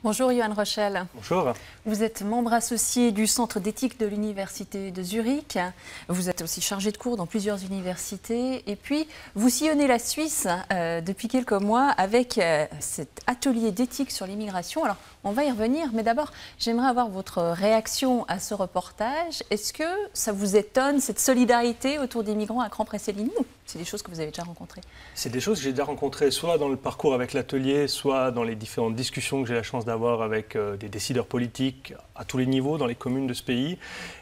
Bonjour Johan Rochel. Bonjour. Vous êtes membre associé du Centre d'éthique de l'Université de Zurich. Vous êtes aussi chargé de cours dans plusieurs universités. Et puis, vous sillonnez la Suisse depuis quelques mois avec cet atelier d'éthique sur l'immigration. Alors, on va y revenir, mais d'abord, j'aimerais avoir votre réaction à ce reportage. Est-ce que ça vous étonne, cette solidarité autour des migrants à Cran-Près-Séligny? C'est des choses que vous avez déjà rencontrées? C'est des choses que j'ai déjà rencontrées soit dans le parcours avec l'atelier, soit dans les différentes discussions que j'ai la chance d'avoir avec des décideurs politiques à tous les niveaux dans les communes de ce pays.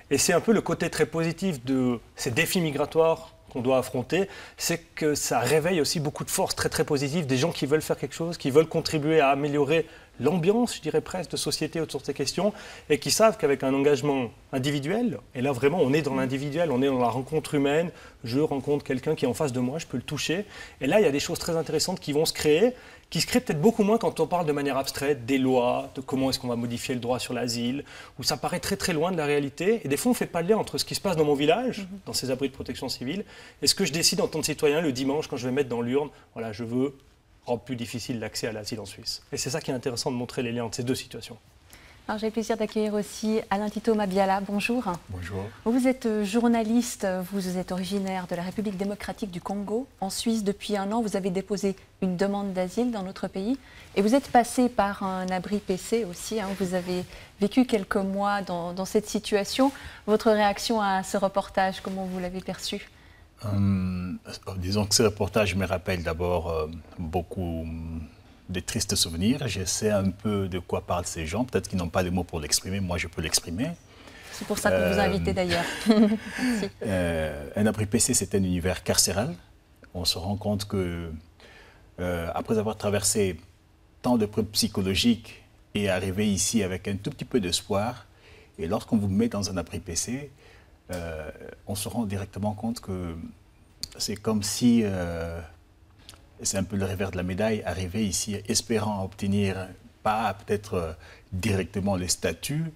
Et c'est un peu le côté très positif de ces défis migratoires qu'on doit affronter, c'est que ça réveille aussi beaucoup de forces très très positives, des gens qui veulent faire quelque chose, qui veulent contribuer à améliorer l'ambiance, je dirais presque, de société autour de ces questions, et qui savent qu'avec un engagement individuel, et là vraiment on est dans l'individuel, on est dans la rencontre humaine, je rencontre quelqu'un qui est en face de moi, je peux le toucher, et là il y a des choses très intéressantes qui vont se créer, qui se créent peut-être beaucoup moins quand on parle de manière abstraite des lois, de comment est-ce qu'on va modifier le droit sur l'asile, où ça paraît très très loin de la réalité, et des fois on ne fait pas le lien entre ce qui se passe dans mon village, dans ces abris de protection civile, et ce que je décide en tant que citoyen le dimanche quand je vais mettre dans l'urne, voilà, je veux rendre plus difficile l'accès à l'asile en Suisse. Et c'est ça qui est intéressant de montrer les liens entre ces deux situations. Alors, j'ai le plaisir d'accueillir aussi Alain Tito Mabiala. Bonjour. Bonjour. Vous êtes journaliste, vous êtes originaire de la République démocratique du Congo. En Suisse, depuis un an, vous avez déposé une demande d'asile dans notre pays. Et vous êtes passé par un abri PC aussi. Vous avez vécu quelques mois dans cette situation. Votre réaction à ce reportage, comment vous l'avez perçu? Disons que ce reportage me rappelle d'abord beaucoup de tristes souvenirs. Je sais un peu de quoi parlent ces gens. Peut-être qu'ils n'ont pas les mots pour l'exprimer. Moi, je peux l'exprimer. C'est pour ça qu'on vous a invité d'ailleurs. Un abri PC, c'est un univers carcéral. On se rend compte que, après avoir traversé tant de preuves psychologiques et arriver ici avec un tout petit peu d'espoir, et lorsqu'on vous met dans un abri PC, on se rend directement compte que c'est comme si, c'est un peu le revers de la médaille, arriver ici espérant obtenir, pas peut-être directement les statuts,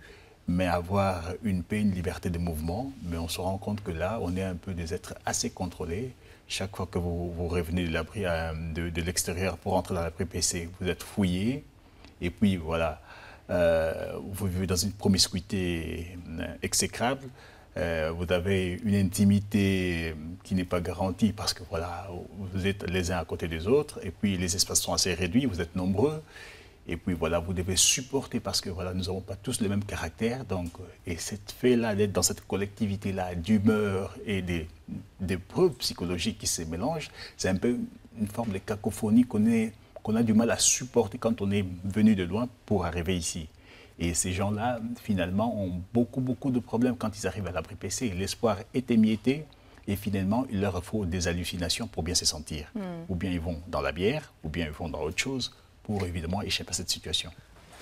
mais avoir une paix, une liberté de mouvement. Mais on se rend compte que là, on est un peu des êtres assez contrôlés. Chaque fois que vous revenez de l'abri de l'extérieur pour entrer dans l'abri PC, vous êtes fouillé. Et puis voilà, vous vivez dans une promiscuité exécrable. Vous avez une intimité qui n'est pas garantie parce que voilà, vous êtes les uns à côté des autres et puis les espaces sont assez réduits, vous êtes nombreux et puis voilà, vous devez supporter parce que voilà, nous n'avons pas tous le même caractère. Donc, et cette fait-là d'être dans cette collectivité-là d'humeur et des preuves psychologiques qui se mélangent, c'est un peu une forme de cacophonie qu'on a du mal à supporter quand on est venu de loin pour arriver ici. Et ces gens-là, finalement, ont beaucoup de problèmes quand ils arrivent à l'abri PC. L'espoir est émietté et finalement, il leur faut des hallucinations pour bien se sentir. Ou bien ils vont dans la bière, ou bien ils vont dans autre chose pour évidemment échapper à cette situation.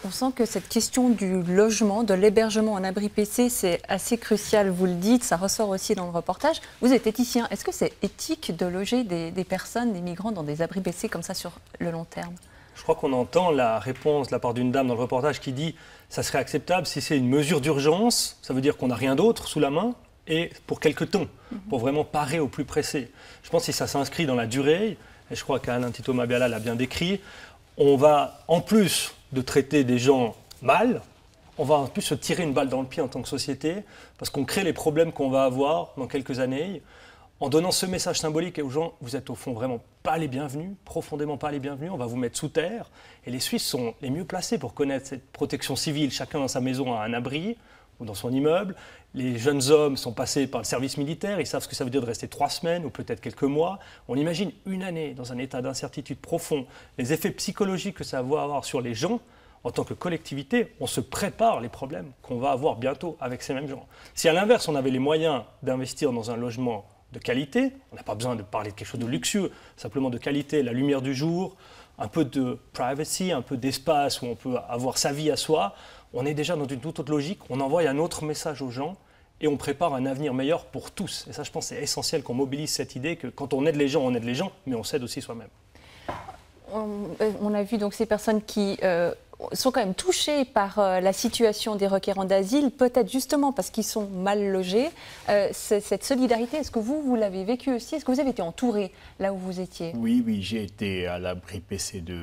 On sent que cette question du logement, de l'hébergement en abri PC, c'est assez crucial, vous le dites, ça ressort aussi dans le reportage. Vous êtes éthicien, est-ce que c'est éthique de loger des personnes, des migrants dans des abris PC comme ça sur le long terme? Je crois qu'on entend la réponse de la part d'une dame dans le reportage qui dit « ça serait acceptable si c'est une mesure d'urgence, ça veut dire qu'on n'a rien d'autre sous la main, et pour quelque temps, pour vraiment parer au plus pressé ». Je pense que si ça s'inscrit dans la durée, et je crois qu'Alain Tito Mabiala l'a bien décrit, on va, en plus de traiter des gens mal, on va en plus se tirer une balle dans le pied en tant que société, parce qu'on crée les problèmes qu'on va avoir dans quelques années. En donnant ce message symbolique aux gens, vous êtes au fond vraiment pas les bienvenus, profondément pas les bienvenus, on va vous mettre sous terre. Et les Suisses sont les mieux placés pour connaître cette protection civile. Chacun dans sa maison a un abri ou dans son immeuble. Les jeunes hommes sont passés par le service militaire, ils savent ce que ça veut dire de rester 3 semaines ou peut-être quelques mois. On imagine une année dans un état d'incertitude profond, les effets psychologiques que ça va avoir sur les gens. En tant que collectivité, on se prépare les problèmes qu'on va avoir bientôt avec ces mêmes gens. Si à l'inverse, on avait les moyens d'investir dans un logement de qualité, on n'a pas besoin de parler de quelque chose de luxueux, simplement de qualité, la lumière du jour, un peu de privacy, un peu d'espace où on peut avoir sa vie à soi, on est déjà dans une toute autre logique, on envoie un autre message aux gens et on prépare un avenir meilleur pour tous. Et ça, je pense, c'est essentiel qu'on mobilise cette idée que quand on aide les gens, mais on s'aide aussi soi-même. On a vu donc ces personnes qui sont quand même touchés par la situation des requérants d'asile, peut-être justement parce qu'ils sont mal logés. Cette solidarité, est-ce que vous l'avez vécue aussi? Est-ce que vous avez été entouré là où vous étiez? Oui, j'ai été à l'abri PC de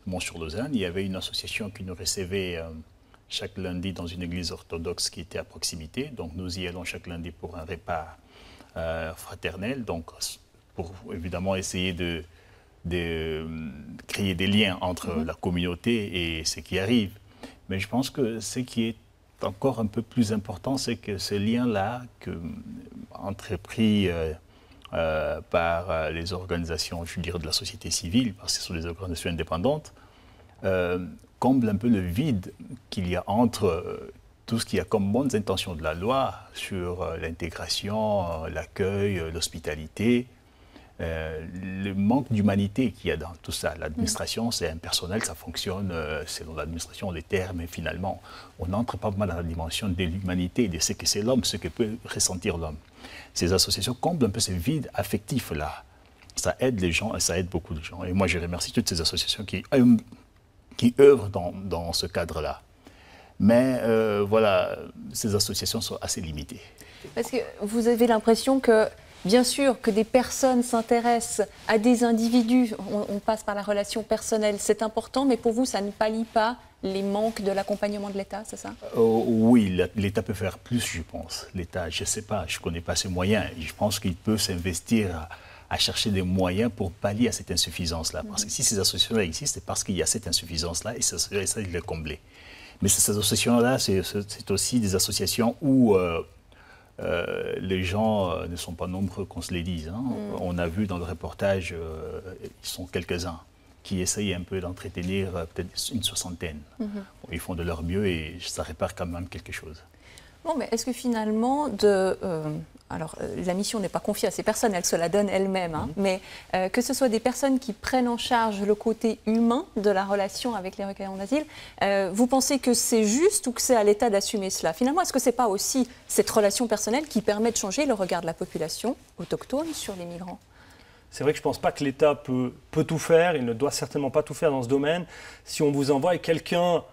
Mont-sur-Lausanne. Il y avait une association qui nous recevait chaque lundi dans une église orthodoxe qui était à proximité. Donc nous y allons chaque lundi pour un repas fraternel, donc pour évidemment essayer de créer des liens entre la communauté et ce qui arrive. Mais je pense que ce qui est encore un peu plus important, c'est que ce lien-là, entrepris par les organisations, je veux dire, de la société civile, parce que ce sont des organisations indépendantes, comble un peu le vide qu'il y a entre tout ce qu'il y a comme bonnes intentions de la loi sur l'intégration, l'accueil, l'hospitalité, le manque d'humanité qu'il y a dans tout ça. L'administration, c'est impersonnel, ça fonctionne selon l'administration, les termes, et finalement, on n'entre pas mal dans la dimension de l'humanité, de ce que c'est l'homme, ce que peut ressentir l'homme. Ces associations comblent un peu ce vide affectif-là. Ça aide les gens et ça aide beaucoup de gens. Et moi, je remercie toutes ces associations qui œuvrent dans ce cadre-là. Mais voilà, ces associations sont assez limitées. Parce que vous avez l'impression que, bien sûr, que des personnes s'intéressent à des individus, on passe par la relation personnelle, c'est important, mais pour vous, ça ne pallie pas les manques de l'accompagnement de l'État, c'est ça? Oui, l'État peut faire plus, je pense. L'État, je ne sais pas, je ne connais pas ses moyens. Je pense qu'il peut s'investir à chercher des moyens pour pallier à cette insuffisance-là. Parce que si ces associations-là existent, c'est parce qu'il y a cette insuffisance-là et ça, il le combler. Mais ces associations-là, c'est aussi des associations où les gens ne sont pas nombreux, qu'on se les dise. Hein. On a vu dans le reportage, ils sont quelques-uns qui essayent un peu d'entretenir peut-être une soixantaine. Ils font de leur mieux et ça répare quand même quelque chose. Bon, mais est-ce que finalement, alors la mission n'est pas confiée à ces personnes, elles se la donnent elles-mêmes, hein, mais que ce soit des personnes qui prennent en charge le côté humain de la relation avec les requérants d'asile, vous pensez que c'est juste ou que c'est à l'État d'assumer cela? Finalement, est-ce que ce n'est pas aussi cette relation personnelle qui permet de changer le regard de la population autochtone sur les migrants? C'est vrai que je ne pense pas que l'État peut tout faire, il ne doit certainement pas tout faire dans ce domaine. Si on vous envoie quelqu'un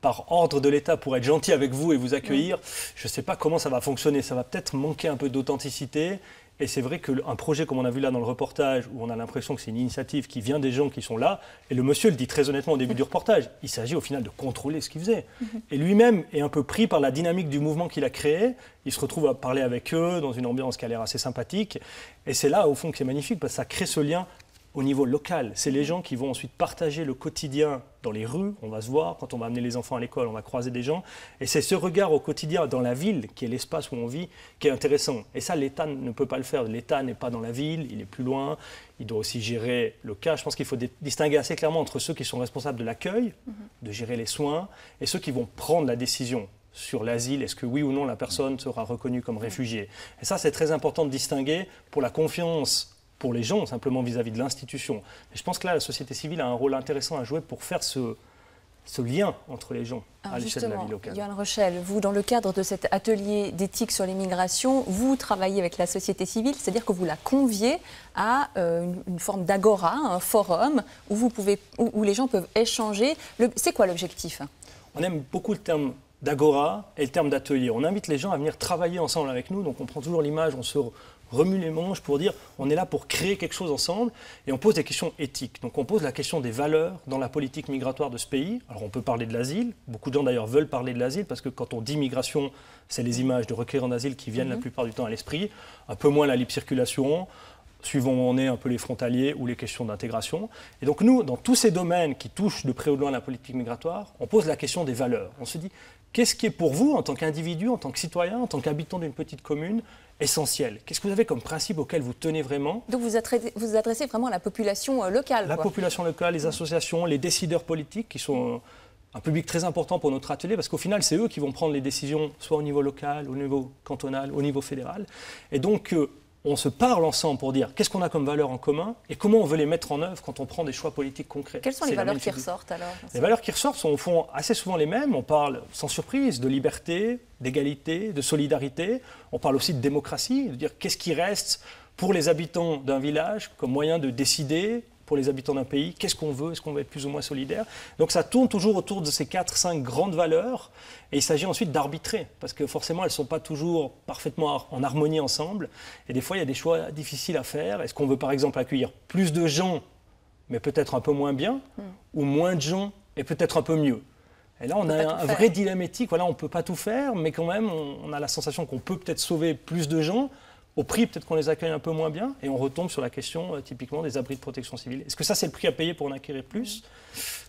par ordre de l'État pour être gentil avec vous et vous accueillir, je ne sais pas comment ça va fonctionner. Ça va peut-être manquer un peu d'authenticité. Et c'est vrai qu'un projet comme on a vu là dans le reportage, où on a l'impression que c'est une initiative qui vient des gens qui sont là, et le monsieur le dit très honnêtement au début du reportage, il s'agit au final de contrôler ce qu'il faisait. Et lui-même est un peu pris par la dynamique du mouvement qu'il a créé. Il se retrouve à parler avec eux dans une ambiance qui a l'air assez sympathique. Et c'est là, au fond, que c'est magnifique, parce que ça crée ce lien au niveau local. C'est les gens qui vont ensuite partager le quotidien dans les rues. On va se voir, quand on va amener les enfants à l'école, on va croiser des gens. Et c'est ce regard au quotidien dans la ville, qui est l'espace où on vit, qui est intéressant. Et ça, l'État ne peut pas le faire. L'État n'est pas dans la ville, il est plus loin. Il doit aussi gérer le cas. Je pense qu'il faut distinguer assez clairement entre ceux qui sont responsables de l'accueil, de gérer les soins, et ceux qui vont prendre la décision sur l'asile, est-ce que oui ou non la personne sera reconnue comme réfugiée. Et ça, c'est très important de distinguer pour la confiance pour les gens, simplement vis-à-vis de l'institution. Et je pense que là, la société civile a un rôle intéressant à jouer pour faire ce lien entre les gens à l'échelle de la vie locale. Johan Rochelle, vous, dans le cadre de cet atelier d'éthique sur l'immigration, vous travaillez avec la société civile, c'est-à-dire que vous la conviez à une forme d'agora, un forum où les gens peuvent échanger. C'est quoi l'objectif? On aime beaucoup le terme d'agora et le terme d'atelier. On invite les gens à venir travailler ensemble avec nous, donc on prend toujours l'image, on se remue les manches pour dire on est là pour créer quelque chose ensemble et on pose des questions éthiques. Donc on pose la question des valeurs dans la politique migratoire de ce pays. Alors on peut parler de l'asile, beaucoup de gens d'ailleurs veulent parler de l'asile parce que quand on dit migration, c'est les images de requérants d'asile qui viennent la plupart du temps à l'esprit, un peu moins la libre circulation, suivant où on est un peu les frontaliers ou les questions d'intégration. Et donc nous, dans tous ces domaines qui touchent de près ou de loin la politique migratoire, on pose la question des valeurs. On se dit, qu'est-ce qui est pour vous, en tant qu'individu, en tant que citoyen, en tant qu'habitant d'une petite commune, essentiel? Qu'est-ce que vous avez comme principe auquel vous tenez vraiment? Donc vous adressez vraiment à la population locale. La population locale, les associations, les décideurs politiques qui sont un public très important pour notre atelier parce qu'au final, c'est eux qui vont prendre les décisions soit au niveau local, au niveau cantonal, au niveau fédéral. Et donc, on se parle ensemble pour dire qu'est-ce qu'on a comme valeurs en commun et comment on veut les mettre en œuvre quand on prend des choix politiques concrets. Quelles sont les valeurs qui ressortent alors? Les valeurs qui ressortent sont au fond assez souvent les mêmes. On parle sans surprise de liberté, d'égalité, de solidarité. On parle aussi de démocratie, de dire qu'est-ce qui reste pour les habitants d'un village comme moyen de décider pour les habitants d'un pays? Qu'est-ce qu'on veut? Est-ce qu'on veut être plus ou moins solidaire? Donc ça tourne toujours autour de ces 4-5 grandes valeurs et il s'agit ensuite d'arbitrer parce que forcément elles ne sont pas toujours parfaitement en harmonie ensemble et des fois il y a des choix difficiles à faire. Est-ce qu'on veut par exemple accueillir plus de gens mais peut-être un peu moins bien ou moins de gens et peut-être un peu mieux? Et là, on a un vrai dilemme éthique. Voilà, on ne peut pas tout faire, mais quand même, on a la sensation qu'on peut peut-être sauver plus de gens, au prix peut-être qu'on les accueille un peu moins bien, et on retombe sur la question typiquement des abris de protection civile. Est-ce que ça, c'est le prix à payer pour en acquérir plus?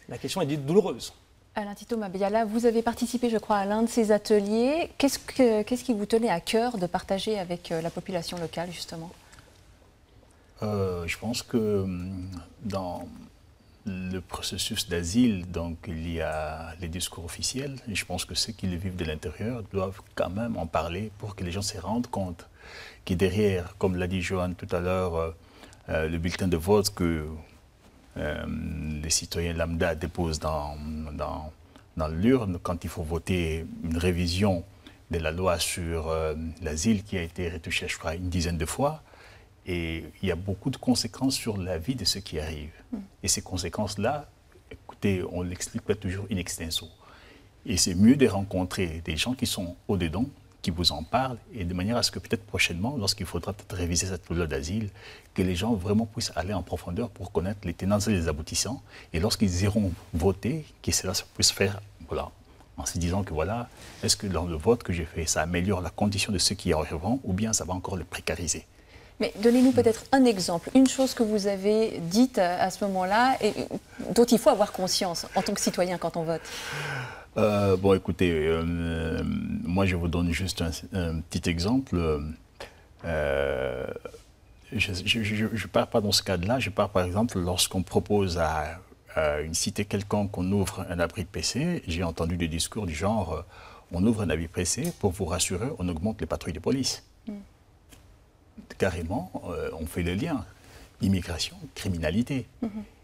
La question est dite douloureuse. Alain Tito Mabeyala, vous avez participé, je crois, à l'un de ces ateliers. Qu'est-ce qui vous tenait à cœur de partager avec la population locale, justement? Je pense que dans le processus d'asile, donc il y a les discours officiels, et je pense que ceux qui le vivent de l'intérieur doivent quand même en parler pour que les gens se rendent compte que derrière, comme l'a dit Johan tout à l'heure, le bulletin de vote que les citoyens lambda déposent dans l'urne, quand il faut voter une révision de la loi sur l'asile qui a été retouchée, je crois, une dizaine de fois, et il y a beaucoup de conséquences sur la vie de ceux qui arrivent. Et ces conséquences-là, écoutez, on ne l'explique pas toujours in extenso. Et c'est mieux de rencontrer des gens qui sont au-dedans, qui vous en parlent, et de manière à ce que peut-être prochainement, lorsqu'il faudra peut-être réviser cette loi d'asile, que les gens vraiment puissent aller en profondeur pour connaître les tenants et les aboutissants. Et lorsqu'ils iront voter, que cela puisse faire, voilà, en se disant que voilà, est-ce que dans le vote que j'ai fait, ça améliore la condition de ceux qui y arriveront, ou bien ça va encore le précariser? Mais donnez-nous peut-être un exemple, une chose que vous avez dite à ce moment-là et dont il faut avoir conscience en tant que citoyen quand on vote. Bon, écoutez, moi je vous donne juste un petit exemple. Je ne pars pas dans ce cadre-là, je pars par exemple lorsqu'on propose à une cité quelconque qu'on ouvre un abri de PC. J'ai entendu des discours du genre on ouvre un abri de PC pour vous rassurer, on augmente les patrouilles de police. Carrément, on fait le lien. Immigration, criminalité.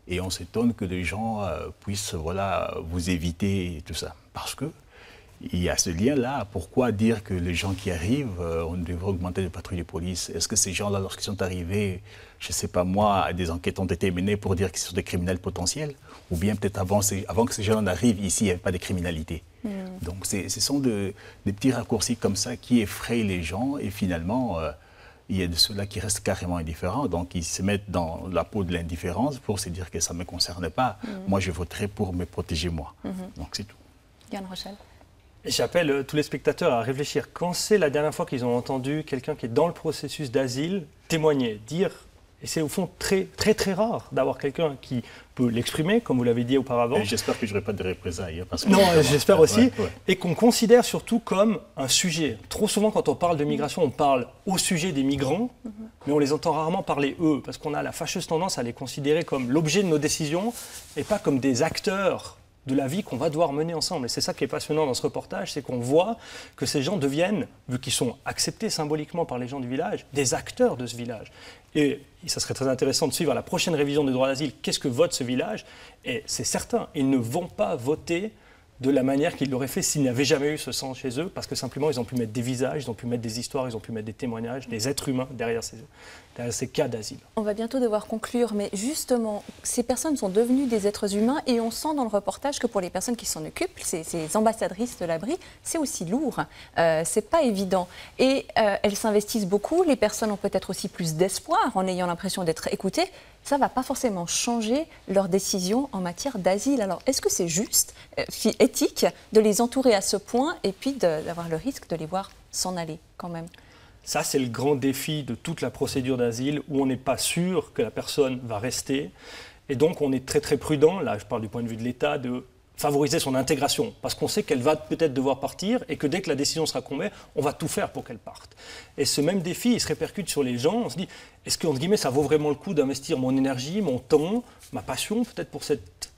Et on s'étonne que des gens puissent vous éviter et tout ça. Parce qu'il y a ce lien-là. Pourquoi dire que les gens qui arrivent, on devrait augmenter les patrouilles de police? Est-ce que ces gens-là, lorsqu'ils sont arrivés, je ne sais pas moi, des enquêtes ont été menées pour dire qu'ils sont des criminels potentiels? Ou bien peut-être avant que ces gens arrivent, ici, il n'y avait pas de criminalité. Donc ce sont des petits raccourcis comme ça qui effrayent les gens et finalement... il y a de ceux-là qui restent carrément indifférents, donc ils se mettent dans la peau de l'indifférence pour se dire que ça ne me concerne pas. Moi, je voterai pour me protéger moi. Donc c'est tout. Yann Rochelle. J'appelle tous les spectateurs à réfléchir. Quand c'est la dernière fois qu'ils ont entendu quelqu'un qui est dans le processus d'asile témoigner, dire, et c'est au fond très très très rare d'avoir quelqu'un qui peut l'exprimer, comme vous l'avez dit auparavant. J'espère que je n'aurai pas de représailles. Parce que non, j'espère aussi. Ouais. Et qu'on considère surtout comme un sujet. Trop souvent, quand on parle de migration, on parle au sujet des migrants, mais on les entend rarement parler eux, parce qu'on a la fâcheuse tendance à les considérer comme l'objet de nos décisions et pas comme des acteurs de la vie qu'on va devoir mener ensemble. Et c'est ça qui est passionnant dans ce reportage, c'est qu'on voit que ces gens deviennent, vu qu'ils sont acceptés symboliquement par les gens du village, des acteurs de ce village. Et ça serait très intéressant de suivre à la prochaine révision des droits d'asile, qu'est-ce que vote ce village? Et c'est certain, ils ne vont pas voter de la manière qu'ils l'auraient fait s'ils n'avaient jamais eu ce sang chez eux, parce que simplement ils ont pu mettre des visages, ils ont pu mettre des histoires, ils ont pu mettre des témoignages, des êtres humains derrière ces cas d'asile. On va bientôt devoir conclure, mais justement, ces personnes sont devenues des êtres humains et on sent dans le reportage que pour les personnes qui s'en occupent, ces ambassadrices de l'abri, c'est aussi lourd, c'est pas évident. Et elles s'investissent beaucoup, les personnes ont peut-être aussi plus d'espoir en ayant l'impression d'être écoutées. Ça ne va pas forcément changer leurs décisions en matière d'asile. Alors, est-ce que c'est juste, éthique, de les entourer à ce point et puis d'avoir le risque de les voir s'en aller quand même? Ça, c'est le grand défi de toute la procédure d'asile où on n'est pas sûr que la personne va rester. Et donc, on est très très prudent, là je parle du point de vue de l'État, de favoriser son intégration, parce qu'on sait qu'elle va peut-être devoir partir et que dès que la décision sera tombée, on va tout faire pour qu'elle parte. Et ce même défi, il se répercute sur les gens. On se dit, est-ce qu'entre guillemets, ça vaut vraiment le coup d'investir mon énergie, mon temps, ma passion, peut-être pour cette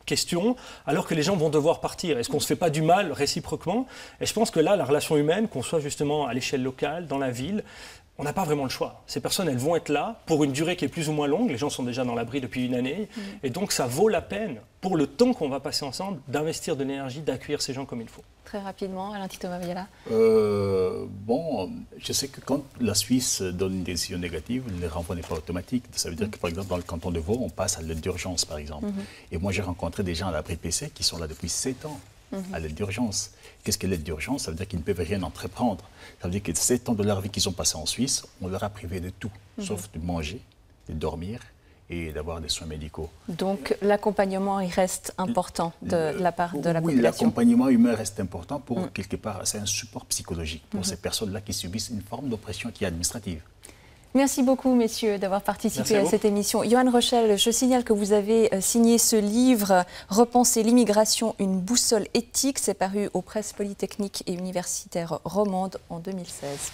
question, alors que les gens vont devoir partir? Est-ce qu'on ne se fait pas du mal réciproquement? Et je pense que là, la relation humaine, qu'on soit justement à l'échelle locale, dans la ville, on n'a pas vraiment le choix. Ces personnes, elles vont être là pour une durée qui est plus ou moins longue. Les gens sont déjà dans l'abri depuis une année. Et donc, ça vaut la peine, pour le temps qu'on va passer ensemble, d'investir de l'énergie, d'accueillir ces gens comme il faut. Très rapidement, Alain Tito Maviala. Bon, je sais que quand la Suisse donne une décision négative, le renvoi n'est pas automatique. Ça veut dire que, par exemple, dans le canton de Vaud, on passe à l'aide d'urgence, par exemple. Et moi, j'ai rencontré des gens à l'abri PC qui sont là depuis 7 ans. À l'aide d'urgence. Qu'est-ce que l'aide d'urgence? Ça veut dire qu'ils ne peuvent rien entreprendre. Ça veut dire que 7 ans de leur vie qu'ils ont passé en Suisse, on leur a privé de tout, sauf de manger, de dormir et d'avoir des soins médicaux. Donc l'accompagnement, il reste important de la part de la population. Oui, l'accompagnement humain reste important pour, quelque part, c'est un support psychologique pour ces personnes-là qui subissent une forme d'oppression qui est administrative. Merci beaucoup, messieurs, d'avoir participé à cette émission. Johan Rochel, je signale que vous avez signé ce livre « Repenser l'immigration, une boussole éthique ». C'est paru aux presses polytechniques et universitaires romandes en 2016.